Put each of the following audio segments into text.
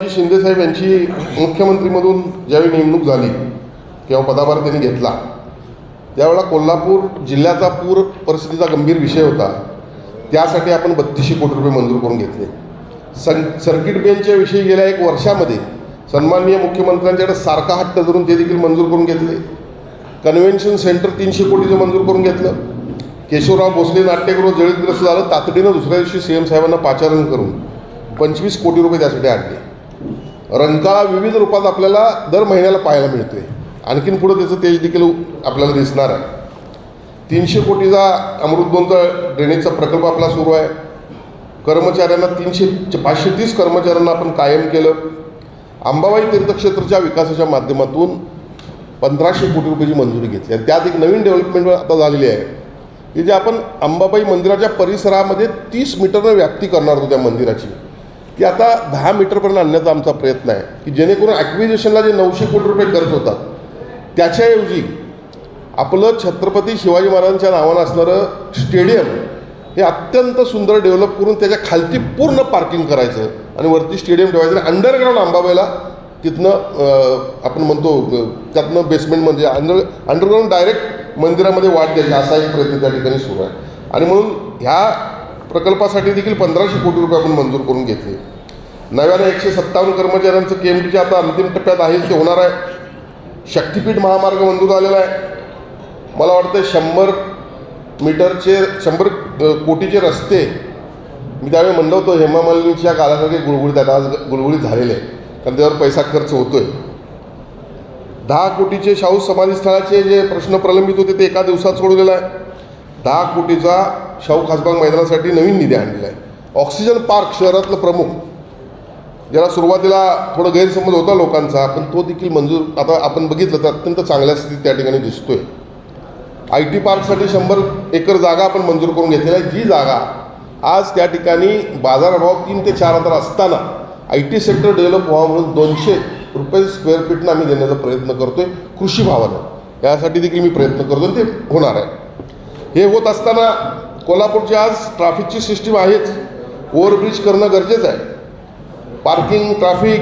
शिंदे साहेब यांची मुख्यमंत्रीमधून ज्यावेळी नेमणूक झाली किंवा पदाभार त्यांनी घेतला त्यावेळेला कोल्हापूर जिल्ह्याचा पूर परिस्थितीचा गंभीर विषय होता. त्यासाठी आपण 3200 कोटी रुपये मंजूर करून घेतले. सर्किट बेंचच्या विषयी गेल्या 1 वर्षामध्ये सन्माननीय मुख्यमंत्र्यांच्याकडे सारखा हट्ट धरून ते देखील मंजूर करून घेतले. कन्व्हेन्शन सेंटर 300 कोटीचं मंजूर करून घेतलं. केशवराव भोसले नाट्यगृह जळीतग्रस्त झालं. तातडीनं दुसऱ्या दिवशी CM साहेबांना पाचारण करून 25 कोटी रुपये त्यासाठी आणले. रंकाळा विविध रूपात आपल्याला दर महिन्याला पाहायला मिळतोय. आणखीन पुढं त्याचं तेज देखील आपल्याला दिसणार आहे. 300 कोटीचा अमृतबोनचा ड्रेनेजचा प्रकल्प आपला सुरू आहे. कर्मचाऱ्यांना 530 कर्मचाऱ्यांना आपण कायम केलं. अंबाबाई तीर्थक्षेत्राच्या विकासाच्या माध्यमातून 1500 कोटी रुपयाची मंजुरी घेतली आणि त्यात एक नवीन डेव्हलपमेंट आता झालेली आहे की जे आपण अंबाबाई मंदिराच्या परिसरामध्ये 30 मीटरनं व्याप्ती करणार होतो त्या मंदिराची, ती आता 10 मीटरपर्यंत आणण्याचा आमचा प्रयत्न आहे की जेणेकरून ॲक्विजिशनला जे 900 कोटी रुपये खर्च होतात त्याच्याऐवजी आपलं छत्रपती शिवाजी महाराजांच्या नावानं असणारं स्टेडियम हे अत्यंत सुंदर डेव्हलप करून त्याच्या खालती पूर्ण पार्किंग करायचं आणि वरती स्टेडियम ठेवायचं आणि अंडरग्राऊंड अंबाबाईला तिथनं आपण म्हणतो त्यातनं बेसमेंटमध्ये अंडरग्राऊंड डायरेक्ट मंदिरामध्ये वाट द्यायची असा एक प्रयत्न त्या ठिकाणी सुरू आहे. आणि म्हणून ह्या प्रकल्पासाठी देखील 1500 कोटी रुपये आपण मंजूर करून घेतले. नव्यानं 157 कर्मचाऱ्यांचं KMTचे आता अंतिम टप्प्यात आहे ते होणार आहे. शक्तिपीठ महामार्ग मंजूर झालेला आहे. मला वाटतं 100 कोटीचे रस्ते मी त्यावेळी म्हणलं होतं हेमा मालिनीच्या काळासारखे गुळगुळीत आहेत. आज गुळगुळीत झालेले आहे कारण त्यावर पैसा खर्च होतो आहे. 10 कोटीचे शाहू समाधीस्थळाचे जे प्रश्न प्रलंबित होते ते एका दिवसात सोडवलेला आहे. 10 कोटीचा शाहू खासबाग मैदानासाठी नवीन निधी आणलेला आहे. ऑक्सिजन पार्क शहरातलं प्रमुख ज्याला सुरुवातीला थोडं गैरसमज होता लोकांचा पण तो देखील मंजूर आता आपण बघितलं तर अत्यंत चांगल्या स्थितीत त्या ठिकाणी दिसतोय. IT पार्कसाठी 100 एकर जागा आपण मंजूर करून घेतलेली आहे. जी जागा आज त्या ठिकाणी बाजारभाव 3 ते 4 हजार असताना IT सेक्टर डेव्हलप व्हावं म्हणून 200 रुपये स्क्वेअर फीटनं आम्ही देण्याचा प्रयत्न करतोय कृषी भावानं. यासाठी देखील मी प्रयत्न करतो आणि ते होणार आहे. हे होत असताना कोल्हापूरची आज ट्रॅफिकची सिस्टीम आहेच. ओव्हरब्रिज करणं गरजेचं आहे. पार्किंग ट्रॅफिक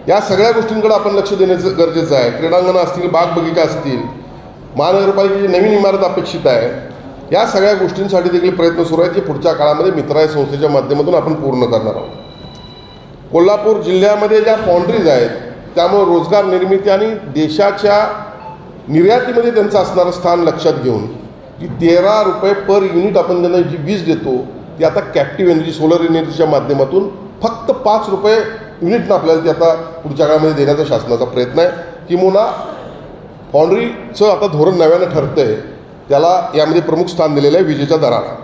या सगळ्या गोष्टींकडे आपण लक्ष देण्याचं गरजेचं आहे. क्रीडांगणं असतील, बाग बगीचा असतील, महानगरपालिकेची नवीन इमारत अपेक्षित आहे. या सगळ्या गोष्टींसाठी देखील प्रयत्न सुरू आहेत जे पुढच्या काळामध्ये मित्राय संस्थेच्या माध्यमातून आपण पूर्ण करणार आहोत. कोल्हापूर जिल्ह्यामध्ये ज्या फाउंड्रीज आहेत त्यामुळे रोजगार निर्मिती आणि देशाच्या निर्यातीमध्ये त्यांचं असणारं स्थान लक्षात घेऊन की 13 रुपये पर युनिट आपण त्यांना जी वीज देतो ती आता कॅप्टिव्ह एनर्जी सोलर एनर्जीच्या माध्यमातून फक्त 5 रुपये युनिटनं आपल्याला ती आता पुढच्या काळामध्ये देण्याचा शासनाचा प्रयत्न आहे. किंवा फाउंड्रीचं आता धोरण नव्यानं ठरतं आहे त्याला यामध्ये प्रमुख स्थान दिलेलं आहे विजेच्या दराला.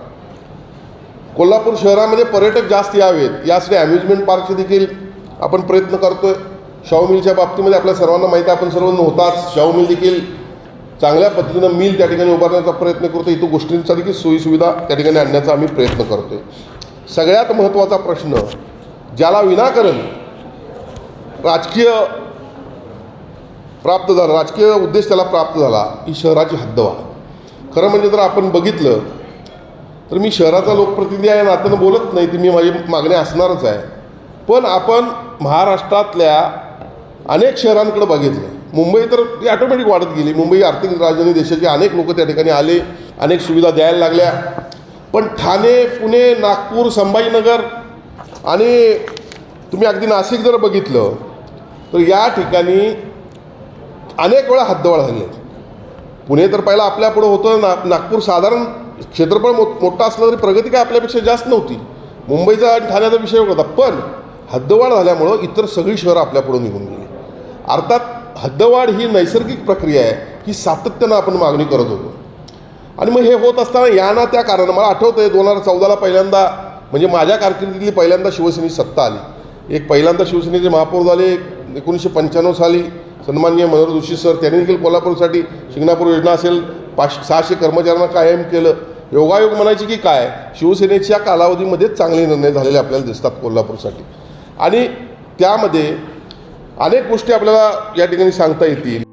कोल्हापूर शहरामध्ये पर्यटक जास्त यावेत यासाठी अम्युजमेंट पार्कचे देखील आपण प्रयत्न करतो आहे. शाहू मिलच्या बाबतीमध्ये आपल्या सर्वांना माहिती आहे आपण सर्वांना होताच शाहू मिल देखील चांगल्या पद्धतीनं मिल त्या ठिकाणी उभारण्याचा प्रयत्न करतो. इथं गोष्टींचा देखील सोयीसुविधा त्या ठिकाणी आणण्याचा आम्ही प्रयत्न करतो आहे. सगळ्यात महत्त्वाचा प्रश्न ज्याला विनाकारण राजकीय प्राप्त झाला राजकीय उद्देश त्याला प्राप्त झाला ही शहराची हद्दवाढ. खरं म्हणजे जर आपण बघितलं तर मी शहराचा लोकप्रतिनिधी आहे नात्यानं बोलत नाही ती मी माझी मागणी असणारच आहे. पण आपण महाराष्ट्रातल्या अनेक शहरांकडे बघितलं. मुंबई तर ती ऑटोमॅटिक वाढत गेली. मुंबई आर्थिक राजधानी देशाची अनेक लोक त्या ठिकाणी आले, अनेक सुविधा द्यायला लागल्या. पण ठाणे, पुणे, नागपूर, संभाजीनगर आणि तुम्ही अगदी नाशिक जर बघितलं तर या ठिकाणी अनेक वेळा हद्दवाढ झाली आहे. पुणे तर पहिला आपल्यापुढं होतं. नागपूर साधारण क्षेत्रफळ मोठा असलं तरी प्रगती काय आपल्यापेक्षा जास्त नव्हती. मुंबईचा आणि ठाण्याचा विषय होता. पण हद्दवाढ झाल्यामुळं इतर सगळी शहरं आपल्यापुढं निघून गेली. अर्थात हद्दवाढ ही नैसर्गिक प्रक्रिया आहे ही सातत्यानं आपण मागणी करत होतो. आणि मग हे होत असताना या ना त्या कारण मला आठवतं आहे 2014ला पहिल्यांदा म्हणजे माझ्या कारकिर्दीतली पहिल्यांदा शिवसेनेची सत्ता आली. एक पहिल्यांदा शिवसेनेचे महापौर झाले 1995 साली सन्माननीय मनोहर जोशी सर. त्यांनी देखील कोल्हापूरसाठी शिंगणापूर योजना असेल 600 कर्मचाऱ्यांना कायम केलं. योगायोग म्हणायची की काय शिवसेनेच्या कालावधीमध्येच चांगले निर्णय झालेले आपल्याला दिसतात कोल्हापूरसाठी. आणि त्यामध्ये अनेक गोष्टी आपल्याला या ठिकाणी सांगता येतील.